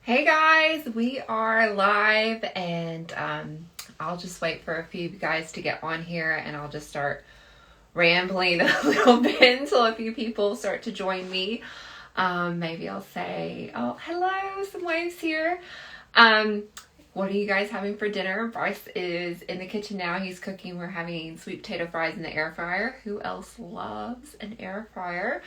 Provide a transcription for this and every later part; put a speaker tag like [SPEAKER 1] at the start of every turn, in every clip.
[SPEAKER 1] Hey guys, we are live and I'll just wait for a few guys to get on here and I'll just start rambling a little bit until a few people start to join me. Maybe I'll say, oh, hello, some waves here. What are you guys having for dinner? Bryce is in the kitchen now. He's cooking. We're having sweet potato fries in the air fryer. Who else loves an air fryer?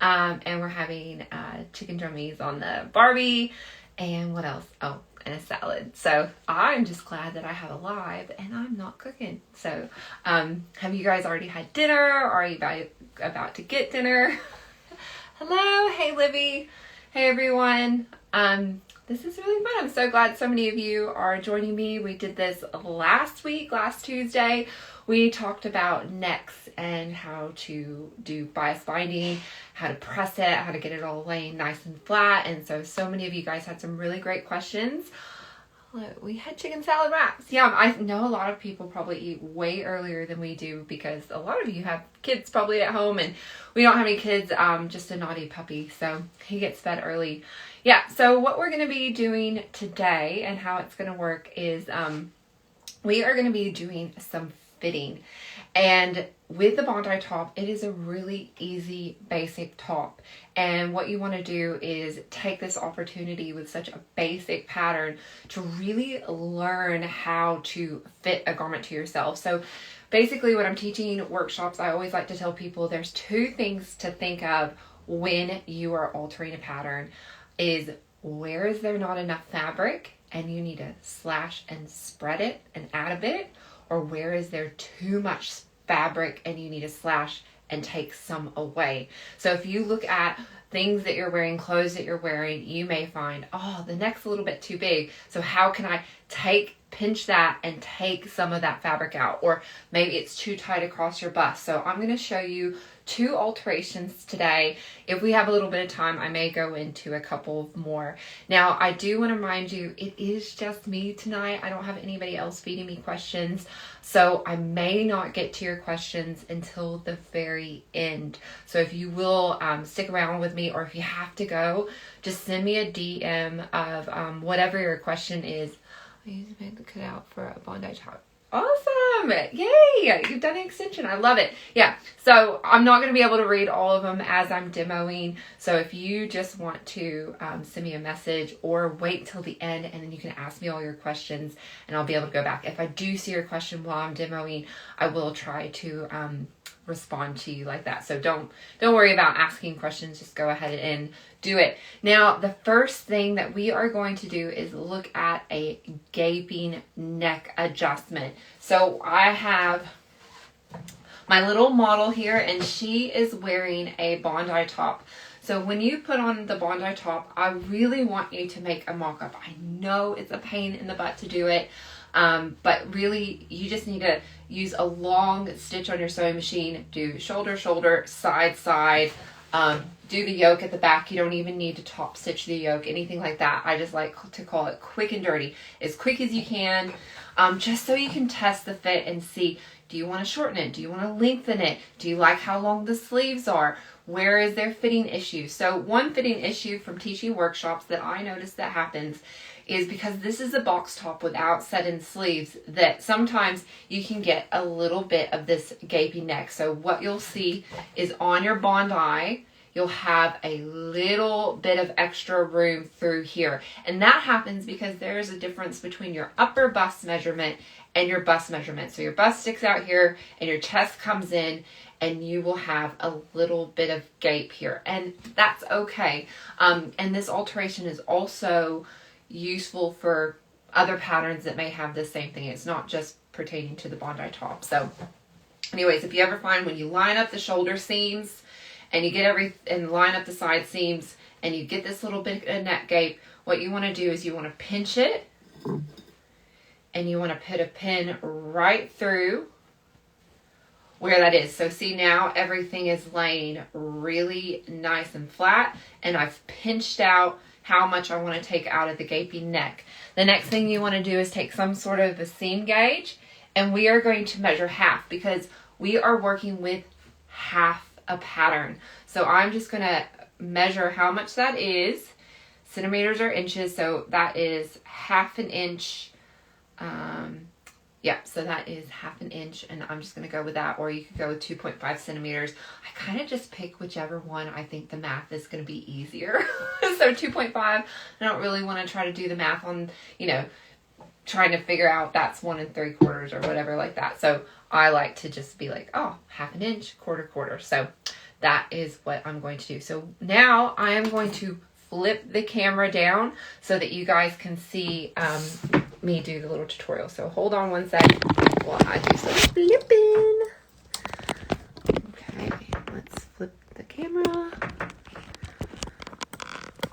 [SPEAKER 1] And we're having chicken drummies on the Barbie. And what else? Oh, and a salad. So I'm just glad that I have a live and I'm not cooking. So have you guys already had dinner? Are you about to get dinner? Hello. Hey, Libby. Hey, everyone. This is really fun. I'm so glad so many of you are joining me. We did this last Tuesday. We talked about necks and how to do bias binding, how to press it, how to get it all laying nice and flat. And so many of you guys had some really great questions. We had chicken salad wraps. Yeah, I know a lot of people probably eat way earlier than we do because a lot of you have kids probably at home and we don't have any kids, just a naughty puppy. So he gets fed early. Yeah, so what we're going to be doing today and how it's going to work is we are going to be doing some fitting. And with the Bondi top, it is a really easy, basic top. And what you want to do is take this opportunity with such a basic pattern to really learn how to fit a garment to yourself. So basically when I'm teaching workshops, I always like to tell people there's two things to think of when you are altering a pattern. Is where is there not enough fabric and you need to slash and spread it and add a bit, or where is there too much fabric and you need to slash and take some away. So if you look at things that you're wearing, clothes that you're wearing, you may find, oh, the neck's a little bit too big. So how can I pinch that and take some of that fabric out? Or maybe it's too tight across your bust. So I'm going to show you two alterations today. If we have a little bit of time, I may go into a couple more. Now, I do want to remind you, it is just me tonight. I don't have anybody else feeding me questions. So I may not get to your questions until the very end. So if you will stick around with me, or if you have to go, just send me a DM of whatever your question is. I used to make the cutout for a Bondi top. Awesome! Yay! You've done an extension. I love it. Yeah, so I'm not going to be able to read all of them as I'm demoing. So if you just want to send me a message or wait till the end and then you can ask me all your questions and I'll be able to go back. If I do see your question while I'm demoing, I will try to respond to you like that. So don't worry about asking questions. Just go ahead and do it. Now, the first thing that we are going to do is look at a gaping neck adjustment. So I have my little model here and she is wearing a Bondi top. So when you put on the Bondi top, I really want you to make a mock-up. I know it's a pain in the butt to do it. But really you just need to use a long stitch on your sewing machine, do shoulder, shoulder, side, side, do the yoke at the back. You don't even need to top stitch the yoke, anything like that. I just like to call it quick and dirty, as quick as you can, just so you can test the fit and see, do you want to shorten it? Do you want to lengthen it? Do you like how long the sleeves are? Where is there fitting issues? So one fitting issue from teaching workshops that I notice that happens is because this is a box top without set-in sleeves, that sometimes you can get a little bit of this gaping neck. So what you'll see is on your Bondi, you'll have a little bit of extra room through here. And that happens because there is a difference between your upper bust measurement and your bust measurement. So your bust sticks out here and your chest comes in and you will have a little bit of gape here. And that's okay. And this alteration is also useful for other patterns that may have the same thing. It's not just pertaining to the Bondi top. So anyways, if you ever find when you line up the shoulder seams and you get and line up the side seams and you get this little bit of neck gape, what you want to do is you want to pinch it and you want to put a pin right through where that is. So see, now everything is laying really nice and flat and I've pinched out how much I want to take out of the gaping neck. The next thing you want to do is take some sort of a seam gauge and we are going to measure half because we are working with half a pattern. So I'm just going to measure how much that is, centimeters or inches, so that is half an inch. Yeah, so that is half an inch, and I'm just going to go with that, or you could go with 2.5 centimeters. I kind of just pick whichever one I think the math is going to be easier. So 2.5, I don't really want to try to do the math on, you know, trying to figure out that's 1 3/4 or whatever like that. So I like to just be like, oh, half an inch, quarter. So that is what I'm going to do. So now I am going to flip the camera down so that you guys can see me do the little tutorial. So hold on one second while I do some flipping. Okay, let's flip the camera.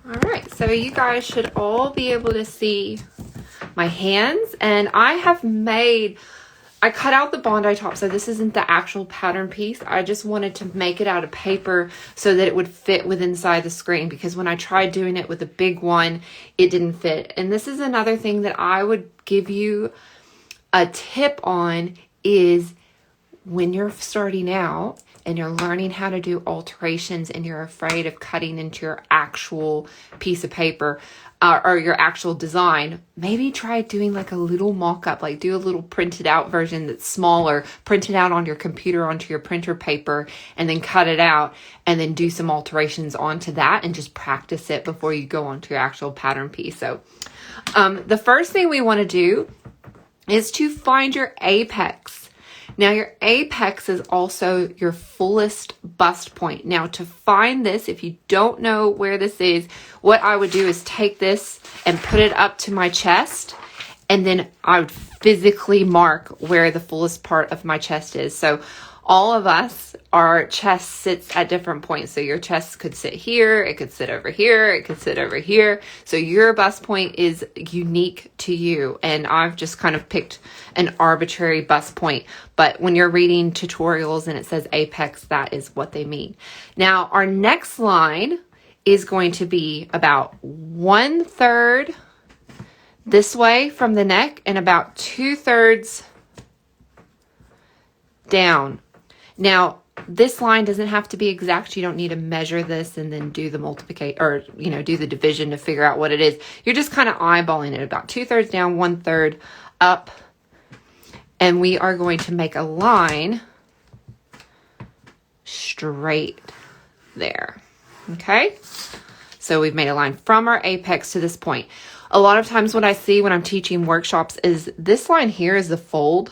[SPEAKER 1] All right, so you guys should all be able to see my hands, and I cut out the Bondi top, so this isn't the actual pattern piece. I just wanted to make it out of paper so that it would fit with inside the screen, because when I tried doing it with a big one, it didn't fit. And this is another thing that I would give you a tip on, is when you're starting out and you're learning how to do alterations and you're afraid of cutting into your actual piece of paper, or your actual design, maybe try doing like a little mock-up, like do a little printed out version that's smaller, print it out on your computer onto your printer paper, and then cut it out, and then do some alterations onto that, and just practice it before you go onto your actual pattern piece. So the first thing we want to do is to find your apex. Now your apex is also your fullest bust point. Now to find this, if you don't know where this is, what I would do is take this and put it up to my chest, and then I would physically mark where the fullest part of my chest is. So all of us, our chest sits at different points. So your chest could sit here, it could sit over here, it could sit over here. So your bust point is unique to you. And I've just kind of picked an arbitrary bust point. But when you're reading tutorials and it says apex, that is what they mean. Now our next line is going to be about 1/3 this way from the neck and about 2/3 down. Now, this line doesn't have to be exact. You don't need to measure this and then do the multiplication, or, you know, do the division to figure out what it is. You're just kind of eyeballing it, about 2/3 down, 1/3 up. And we are going to make a line straight there. Okay? So we've made a line from our apex to this point. A lot of times what I see when I'm teaching workshops is this line here is the fold.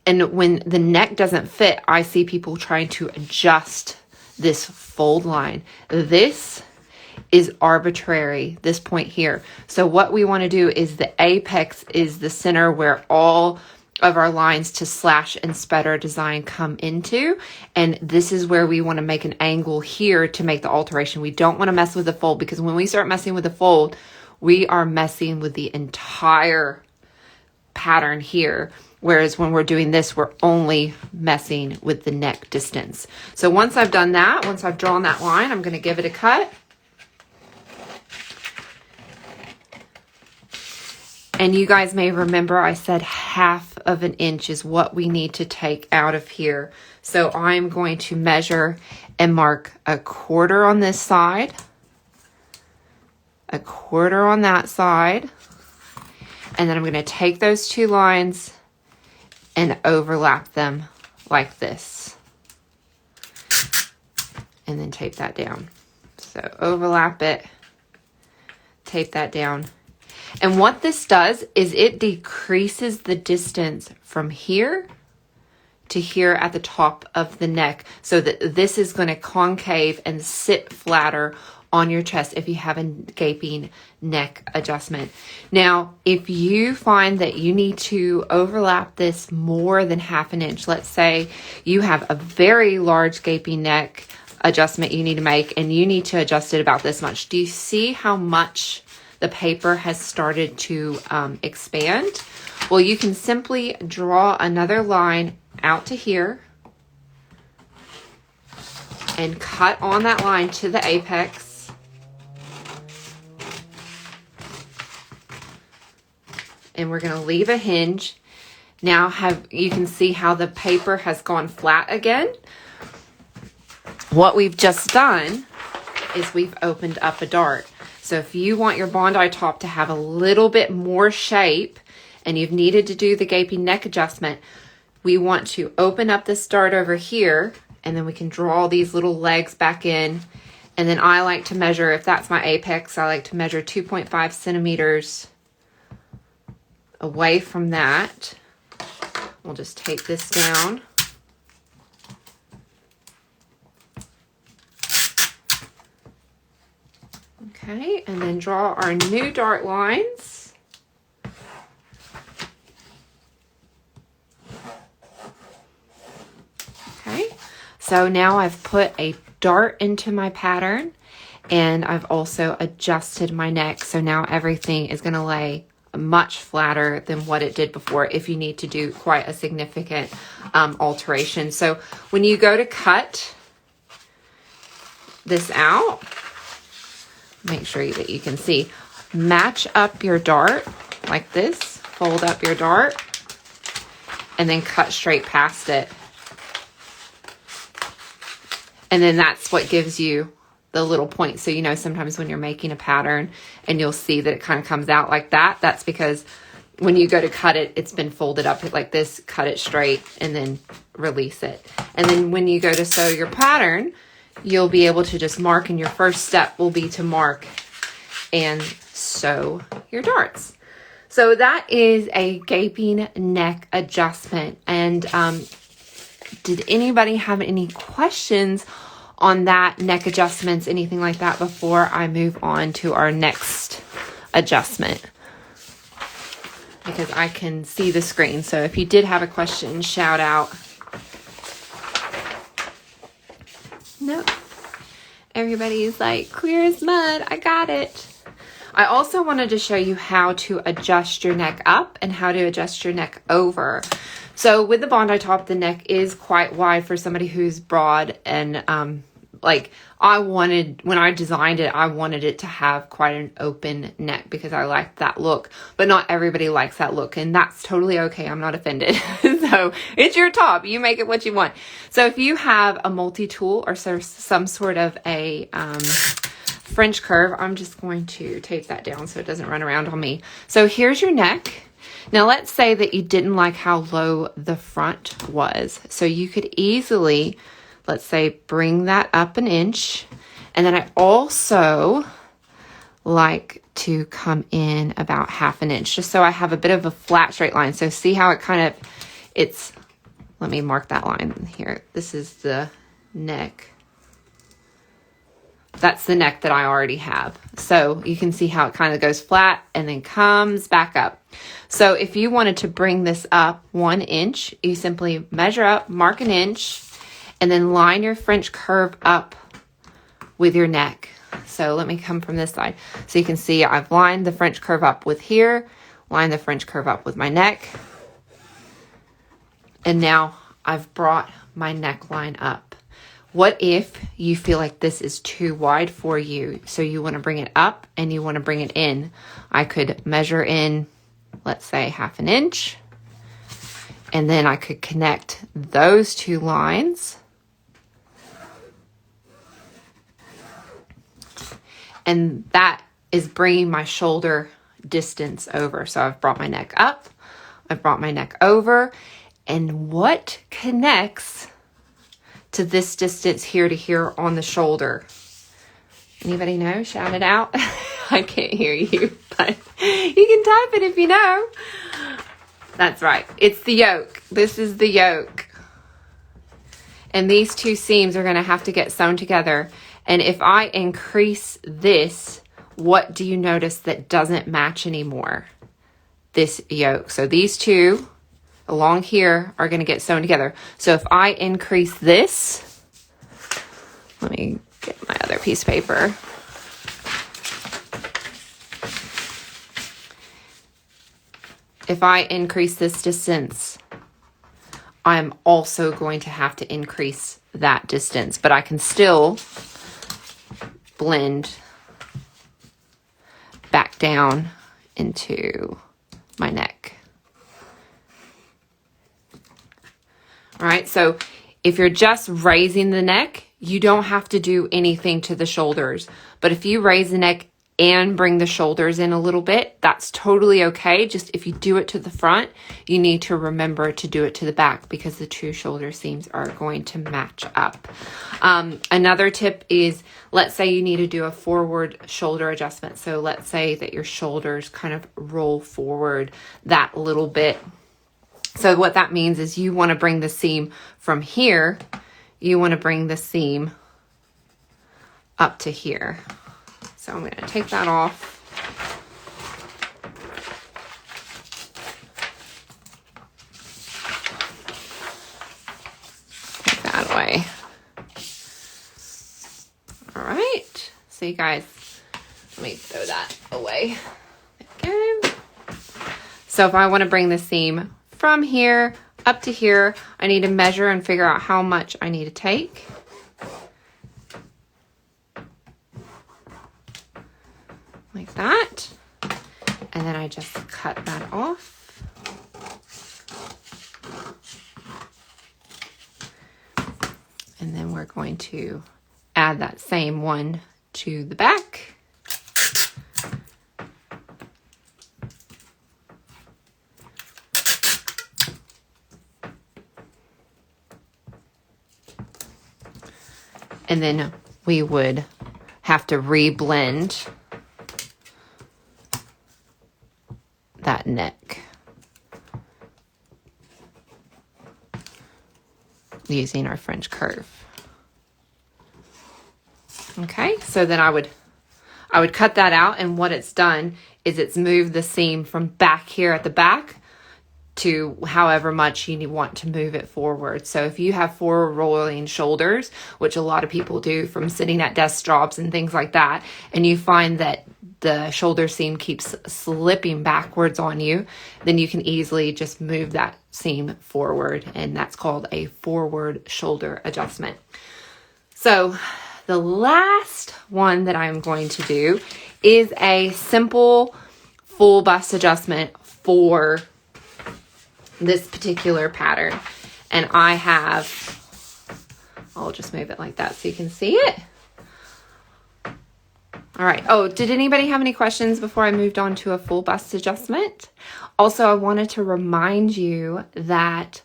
[SPEAKER 1] And when the neck doesn't fit, I see people trying to adjust this fold line. This is arbitrary, this point here. So what we want to do is the apex is the center where all of our lines to slash and spread our design come into. And this is where we want to make an angle here to make the alteration. We don't want to mess with the fold, because when we start messing with the fold, we are messing with the entire pattern here. Whereas when we're doing this, we're only messing with the neck distance. So once I've done that, once I've drawn that line, I'm going to give it a cut. And you guys may remember I said 1/2 of an inch is what we need to take out of here. So I'm going to measure and mark 1/4 on this side, 1/4 on that side. And then I'm going to take those two lines and overlap them like this. And then tape that down. So overlap it, tape that down. And what this does is it decreases the distance from here to here at the top of the neck, so that this is going to concave and sit flatter on your chest if you have a gaping neck adjustment. Now, if you find that you need to overlap this more than 1/2 an inch, let's say you have a very large gaping neck adjustment you need to make, and you need to adjust it about this much. Do you see how much the paper has started to expand? Well, you can simply draw another line out to here and cut on that line to the apex. And we're going to leave a hinge. Now you can see how the paper has gone flat again. What we've just done is we've opened up a dart. So if you want your Bondi top to have a little bit more shape and you've needed to do the gaping neck adjustment, we want to open up this dart over here, and then we can draw these little legs back in. And then I like to measure, if that's my apex, I like to measure 2.5 centimeters away from that. We'll just take this down. Okay, and then draw our new dart lines. Okay, so now I've put a dart into my pattern, and I've also adjusted my neck. So now everything is going to lay much flatter than what it did before if you need to do quite a significant alteration. So when you go to cut this out, make sure that you can see, match up your dart like this, fold up your dart, and then cut straight past it. And then that's what gives you the little point. So, you know, sometimes when you're making a pattern and you'll see that it kind of comes out like that, that's because when you go to cut it, it's been folded up like this, cut it straight, and then release it. And then when you go to sew your pattern, you'll be able to just mark, and your first step will be to mark and sew your darts. So that is a gaping neck adjustment. And did anybody have any questions on that, neck adjustments, anything like that, before I move on to our next adjustment? Because I can see the screen. So if you did have a question, shout out. Nope. Everybody's like, clear as mud. I got it. I also wanted to show you how to adjust your neck up and how to adjust your neck over. So with the Bondi top, the neck is quite wide for somebody who's broad, and like when I designed it, I wanted it to have quite an open neck because I liked that look, but not everybody likes that look, and that's totally okay. I'm not offended. So it's your top. You make it what you want. So if you have a multi-tool or some sort of a French curve, I'm just going to tape that down so it doesn't run around on me. So here's your neck. Now let's say that you didn't like how low the front was. So you could easily, let's say, bring that up an inch. And then I also like to come in about half an inch, just so I have a bit of a flat straight line. So see how it kind of, let me mark that line here. This is the neck. That's the neck that I already have. So you can see how it kind of goes flat and then comes back up. So if you wanted to bring this up 1 inch, you simply measure up, mark an inch, and then line your French curve up with your neck. So let me come from this side. So you can see I've lined the French curve up with here, lined the French curve up with my neck. And now I've brought my neckline up. What if you feel like this is too wide for you? So you want to bring it up and you want to bring it in. I could measure in, let's say, half an inch. And then I could connect those two lines. And that is bringing my shoulder distance over. So I've brought my neck up, I've brought my neck over. And what connects to this distance here to here on the shoulder? Anybody know? Shout it out. I can't hear you, but you can type it if you know. That's right. It's the yoke. This is the yoke. And these two seams are going to have to get sewn together. And if I increase this, what do you notice that doesn't match anymore? This yoke. So these two along here are going to get sewn together. So if I increase this, let me get my other piece of paper. If I increase this distance, I'm also going to have to increase that distance, but I can still blend back down into my neck. All right, so if you're just raising the neck, you don't have to do anything to the shoulders. But if you raise the neck and bring the shoulders in a little bit, that's totally okay. Just if you do it to the front, you need to remember to do it to the back because the two shoulder seams are going to match up. Another tip is, let's say you need to do a forward shoulder adjustment. So let's say that your shoulders kind of roll forward that little bit. So what that means is you want to bring the seam from here, you want to bring the seam up to here. So I'm going to take that off. Take that away. All right. So you guys, let me throw that away. Okay. So if I want to bring the seam from here up to here, I need to measure and figure out how much I need to take. Like that. And then I just cut that off. And then we're going to add that same one to the back. And then we would have to re-blend that neck using our French curve. Okay, so then I would cut that out, and what it's done is it's moved the seam from back here at the back to however much you want to move it forward. So if you have forward rolling shoulders, which a lot of people do from sitting at desk jobs and things like that, and you find that the shoulder seam keeps slipping backwards on you, then you can easily just move that seam forward, and that's called a forward shoulder adjustment. So the last one that I'm going to do is a simple full bust adjustment for this particular pattern. And I'll just move it like that so you can see it. All right. Oh, did anybody have any questions before I moved on to a full bust adjustment? Also, I wanted to remind you that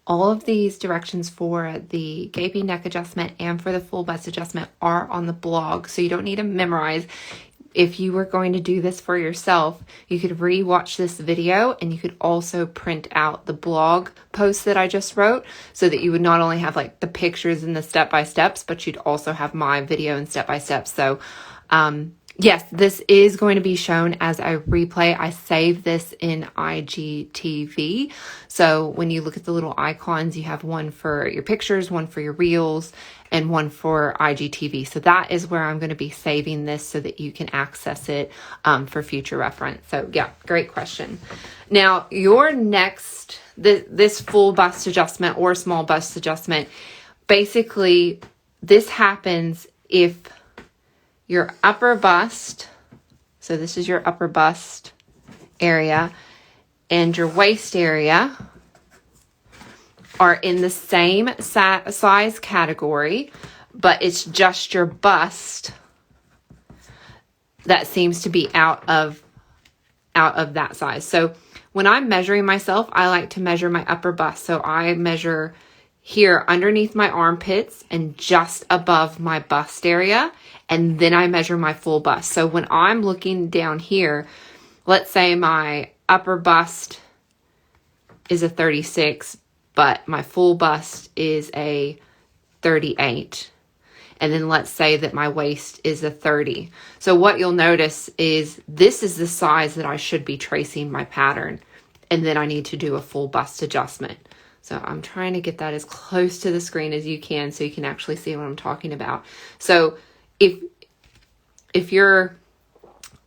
[SPEAKER 1] all of these directions for the gaping neck adjustment and for the full bust adjustment are on the blog, so you don't need to memorize. If you were going to do this for yourself, you could re-watch this video, and you could also print out the blog post that I just wrote so that you would not only have like the pictures and the step-by-steps, but you'd also have my video and step-by-steps. So yes, this is going to be shown as a replay. I saved this in IGTV. So when you look at the little icons, you have one for your pictures, one for your reels, and one for IGTV. So that is where I'm going to be saving this so that you can access it for future reference. So yeah, great question. Now your next, this full bust adjustment or small bust adjustment, basically this happens if your upper bust, so this is your upper bust area, and your waist area are in the same size category, but it's just your bust that seems to be out of that size. So when I'm measuring myself, I like to measure my upper bust. So I measure here underneath my armpits and just above my bust area, and then I measure my full bust. So when I'm looking down here, let's say my upper bust is a 36, but my full bust is a 38. And then let's say that my waist is a 30. So what you'll notice is this is the size that I should be tracing my pattern. And then I need to do a full bust adjustment. So I'm trying to get that as close to the screen as you can so you can actually see what I'm talking about. So if your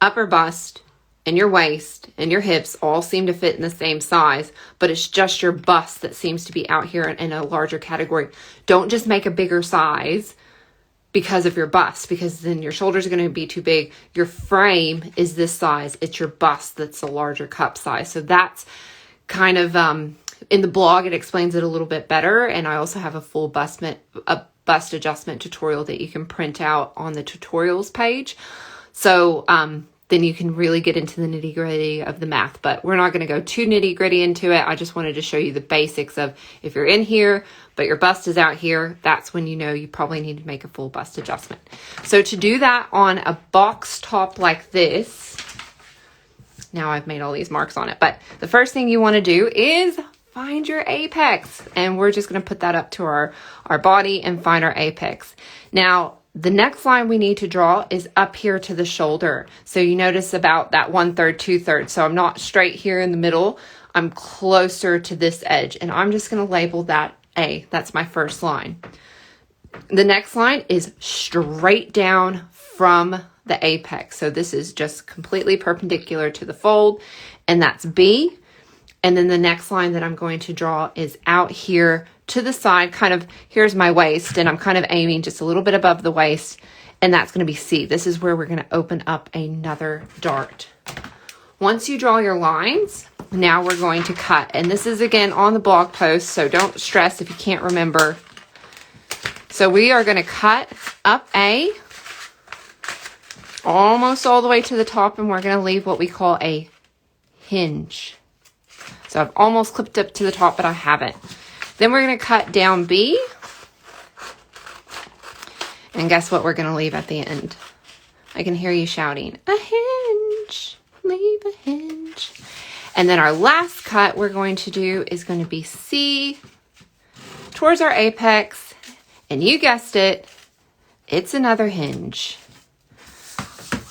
[SPEAKER 1] upper bust and your waist and your hips all seem to fit in the same size, but it's just your bust that seems to be out here in a larger category, don't just make a bigger size because of your bust, because then your shoulders are going to be too big. Your frame is this size. It's your bust that's a larger cup size. So that's kind of, in the blog, it explains it a little bit better. And I also have a full bust bust adjustment tutorial that you can print out on the tutorials page. So then you can really get into the nitty gritty of the math, but we're not going to go too nitty gritty into it. I just wanted to show you the basics of if you're in here, but your bust is out here, that's when you know you probably need to make a full bust adjustment. So to do that on a box top like this, now I've made all these marks on it, but the first thing you want to do is find your apex, and we're just going to put that up to our body and find our apex. Now, the next line we need to draw is up here to the shoulder. So you notice about that 1/3, 2/3. So I'm not straight here in the middle. I'm closer to this edge, and I'm just going to label that A. That's my first line. The next line is straight down from the apex. So this is just completely perpendicular to the fold, and that's B. And then the next line that I'm going to draw is out here to the side, kind of, here's my waist, and I'm kind of aiming just a little bit above the waist, and that's going to be C. This is where we're going to open up another dart. Once you draw your lines, now we're going to cut. And this is, again, on the blog post, so don't stress if you can't remember. So we are going to cut up A, almost all the way to the top, and we're going to leave what we call a hinge. So I've almost clipped up to the top, but I haven't. Then we're going to cut down B. And guess what we're going to leave at the end? I can hear you shouting, a hinge, leave a hinge. And then our last cut we're going to do is going to be C towards our apex. And you guessed it, it's another hinge.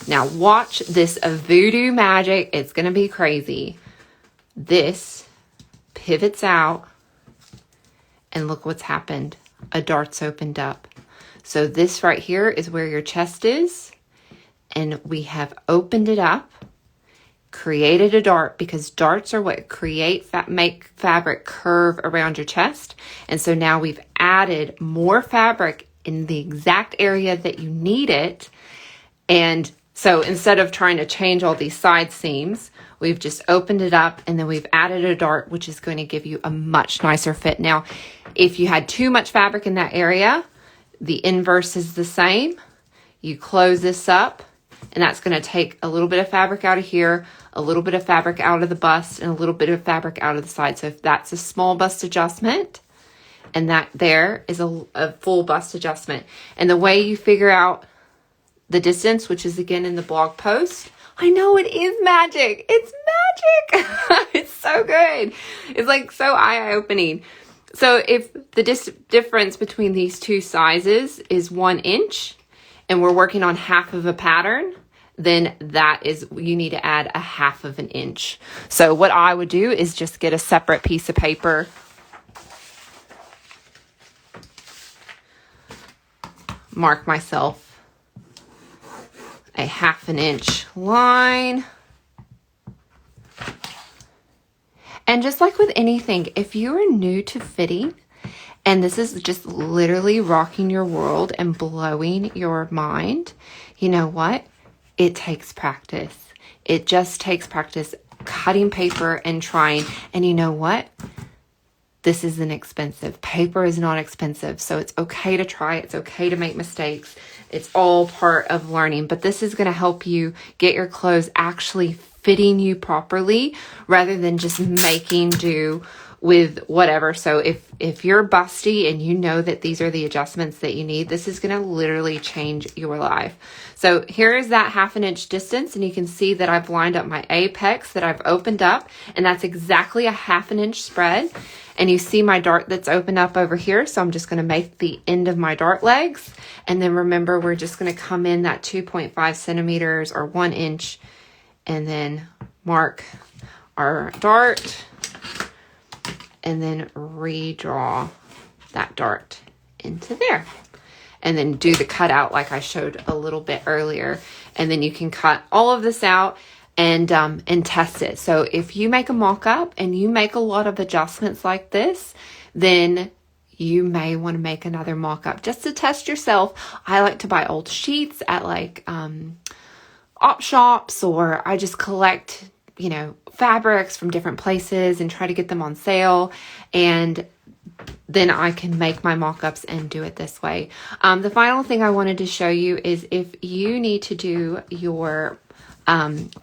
[SPEAKER 1] Now watch this voodoo magic. It's going to be crazy. This pivots out, and look what's happened. A dart's opened up. So this right here is where your chest is, and we have opened it up, created a dart, because darts are what create make fabric curve around your chest. And so now we've added more fabric in the exact area that you need it. And so instead of trying to change all these side seams, we've just opened it up, and then we've added a dart, which is going to give you a much nicer fit. Now, if you had too much fabric in that area, the inverse is the same. You close this up, and that's going to take a little bit of fabric out of here, a little bit of fabric out of the bust, and a little bit of fabric out of the side. So if that's a small bust adjustment, and that there is a full bust adjustment. And the way you figure out the distance, which is again in the blog post, I know it is magic. It's magic. It's so good. It's like so eye-opening. So if the difference between these two sizes is 1 inch, and we're working on half of a pattern, then that is, you need to add a 1/2 of an inch. So what I would do is just get a separate piece of paper, mark myself a 1/2 an inch line. And just like with anything, if you are new to fitting, and this is just literally rocking your world and blowing your mind, you know what? It takes practice. It just takes practice cutting paper and trying. And you know what? This isn't expensive. Paper is not expensive. So it's okay to try. It's okay to make mistakes. It's all part of learning. But this is going to help you get your clothes actually fitting you properly, rather than just making do with whatever. So if you're busty and you know that these are the adjustments that you need, this is going to literally change your life. So here is that 1/2 an inch distance, and you can see that I've lined up my apex that I've opened up, and that's exactly a 1/2 an inch spread. And you see my dart that's opened up over here. So I'm just going to make the end of my dart legs. And then remember, we're just going to come in that 2.5 centimeters or 1 inch, and then mark our dart, and then redraw that dart into there. And then do the cutout like I showed a little bit earlier. And then you can cut all of this out and test it. So if you make a mock-up and you make a lot of adjustments like this, then you may want to make another mock-up just to test yourself. I like to buy old sheets at like op shops, or I just collect you know, fabrics from different places and try to get them on sale. And then I can make my mock-ups and do it this way. The final thing I wanted to show you is if you need to do your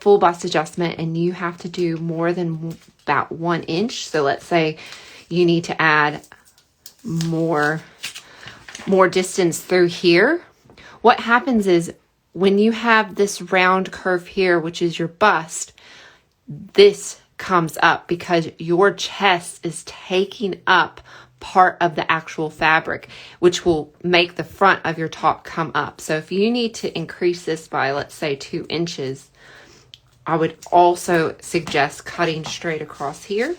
[SPEAKER 1] full bust adjustment and you have to do more than about 1 inch. So let's say you need to add more distance through here. What happens is when you have this round curve here, which is your bust, this comes up because your chest is taking up part of the actual fabric, which will make the front of your top come up. So if you need to increase this by, let's say, 2 inches, I would also suggest cutting straight across here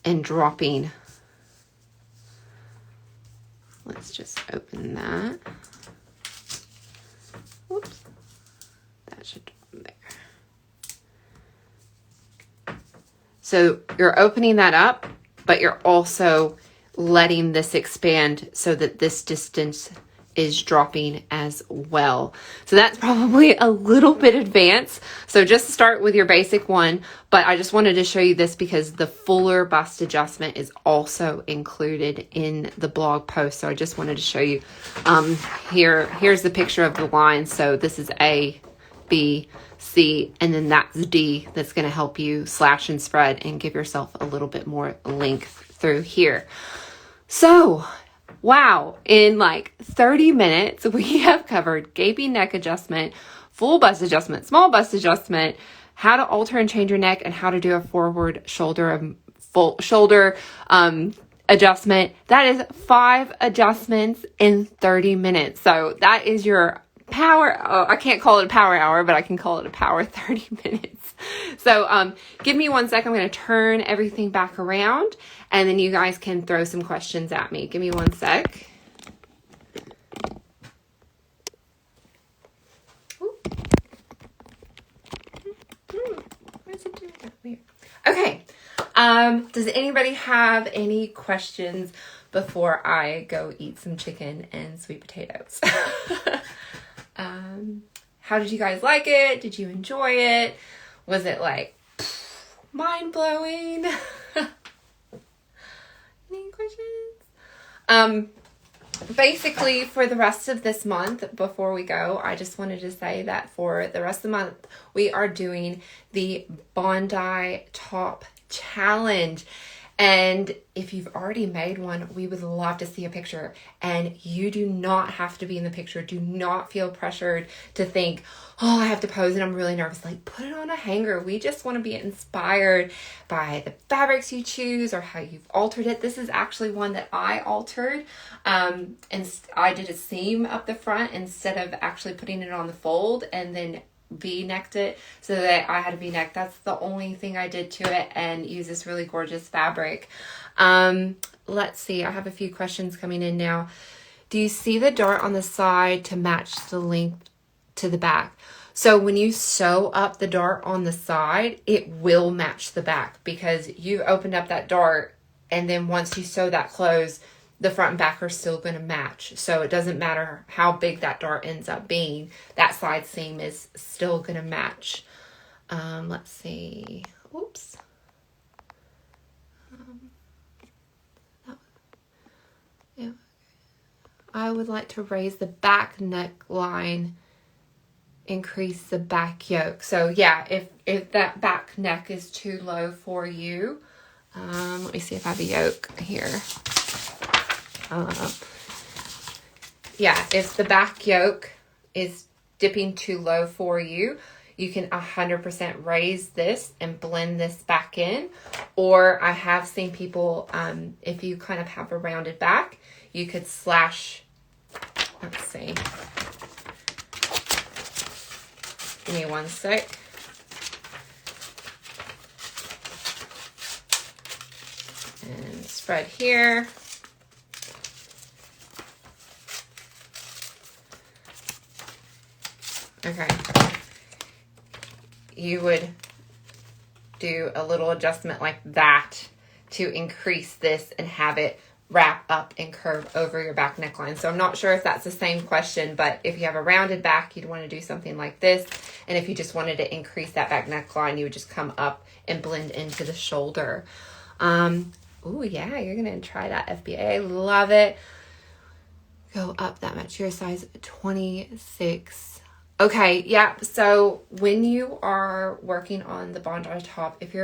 [SPEAKER 1] and dropping. Let's just open that. Whoops. That should drop there. So you're opening that up, but you're also letting this expand so that this distance is dropping as well. So that's probably a little bit advanced. So just start with your basic one, but I just wanted to show you this because the fuller bust adjustment is also included in the blog post. So I just wanted to show you, here's the picture of the line. So this is A, B, C, and then that's D. That's going to help you slash and spread and give yourself a little bit more length through here. So wow, in like 30 minutes, we have covered gaping neck adjustment, full bust adjustment, small bust adjustment, how to alter and change your neck, and how to do a forward shoulder, full shoulder adjustment. That is 5 adjustments in 30 minutes. So that is your power. Oh, I can't call it a power hour, but I can call it a power 30 minutes. So give me 1 second. I'm going to turn everything back around and then you guys can throw some questions at me. Give me 1 sec. Why is it doing that? Weird. Okay. Does anybody have any questions before I go eat some chicken and sweet potatoes? How did you guys like it? Did you enjoy it? Was it like mind-blowing? Any questions? Basically for the rest of this month, before we go, I just wanted to say that for the rest of the month, we are doing the Bondi Top Challenge. And if you've already made one, we would love to see a picture. And you do not have to be in the picture. Do not feel pressured to think, oh, I have to pose and I'm really nervous. Like, put it on a hanger. We just want to be inspired by the fabrics you choose or how you've altered it. This is actually one that I altered. And I did a seam up the front instead of actually putting it on the fold and then V-necked it so that I had a V-neck. That's the only thing I did to it, and use this really gorgeous fabric. Let's see. I have a few questions coming in now. Do you see the dart on the side to match the length to the back? So when you sew up the dart on the side, it will match the back because you've opened up that dart, and then once you sew that closed, the front and back are still going to match. So it doesn't matter how big that dart ends up being. That side seam is still going to match. Let's see. Oops. Yeah. I would like to raise the back neckline, increase the back yoke. So yeah, if that back neck is too low for you, let me see if I have a yoke here. Yeah, if the back yoke is dipping too low for you, you can 100% raise this and blend this back in. Or I have seen people, if you kind of have a rounded back, you could slash, let's see. Give me 1 sec. And spread here. Okay, you would do a little adjustment like that to increase this and have it wrap up and curve over your back neckline. So I'm not sure if that's the same question, but if you have a rounded back, you'd want to do something like this. And if you just wanted to increase that back neckline, you would just come up and blend into the shoulder. Oh yeah, you're going to try that, FBA. I love it. Go up that much. Your size 26. Okay, yeah. So when you are working on the Bondi top, if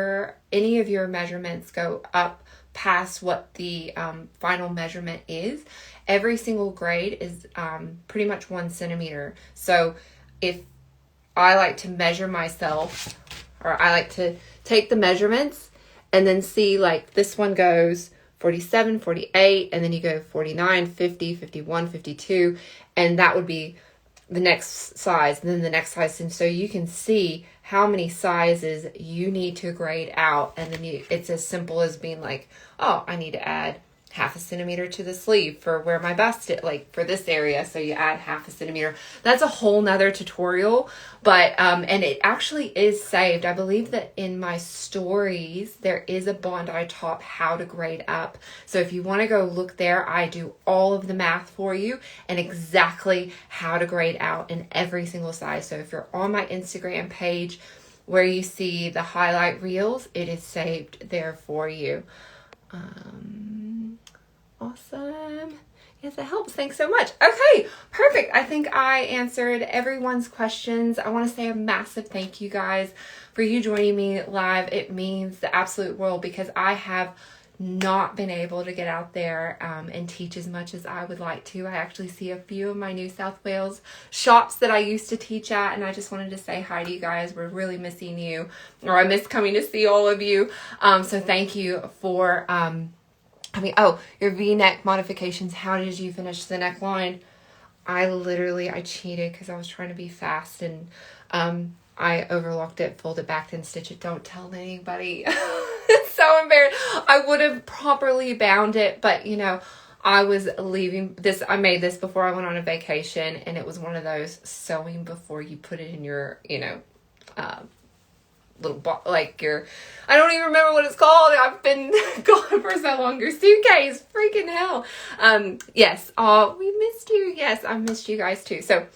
[SPEAKER 1] any of your measurements go up past what the final measurement is, every single grade is pretty much 1 centimeter. So if I like to measure myself, or I like to take the measurements and then see, like, this one goes 47, 48, and then you go 49, 50, 51, 52, and that would be the next size, and then the next size. And so you can see how many sizes you need to grade out, and then it's as simple as being like, oh, I need to add 0.5 centimeter to the sleeve for where my bust is, like for this area. So you add 0.5 centimeter. That's a whole nother tutorial, but and it actually is saved. I believe that in my stories there is a Bondi top how to grade up. So if you want to go look there, I do all of the math for you and exactly how to grade out in every single size. So if you're on my Instagram page where you see the highlight reels, it is saved there for you. Awesome. Yes, it helps. Thanks so much. Okay, perfect. I think I answered everyone's questions. I want to say a massive thank you, guys, for you joining me live. It means the absolute world because I have not been able to get out there and teach as much as I would like to. I actually see a few of my New South Wales shops that I used to teach at, and I just wanted to say hi to you guys. We're really missing you, or I miss coming to see all of you. So thank you for your V-neck modifications. How did you finish the neckline? I cheated because I was trying to be fast, and I overlocked it, folded back, and stitched it. Don't tell anybody. It's so embarrassing. I would have properly bound it, but I was leaving this. I made this before I went on a vacation, and it was one of those sewing before you put it in your, little I don't even remember what it's called. I've been gone for so long. Your suitcase, freaking hell. Yes. Oh, we missed you. Yes, I missed you guys too. So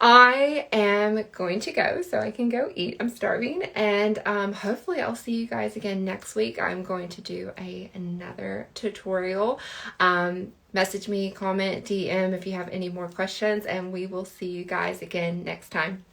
[SPEAKER 1] I am going to go so I can go eat. I'm starving, and hopefully I'll see you guys again next week. I'm going to do another tutorial. Message me, comment, DM if you have any more questions, and we will see you guys again next time.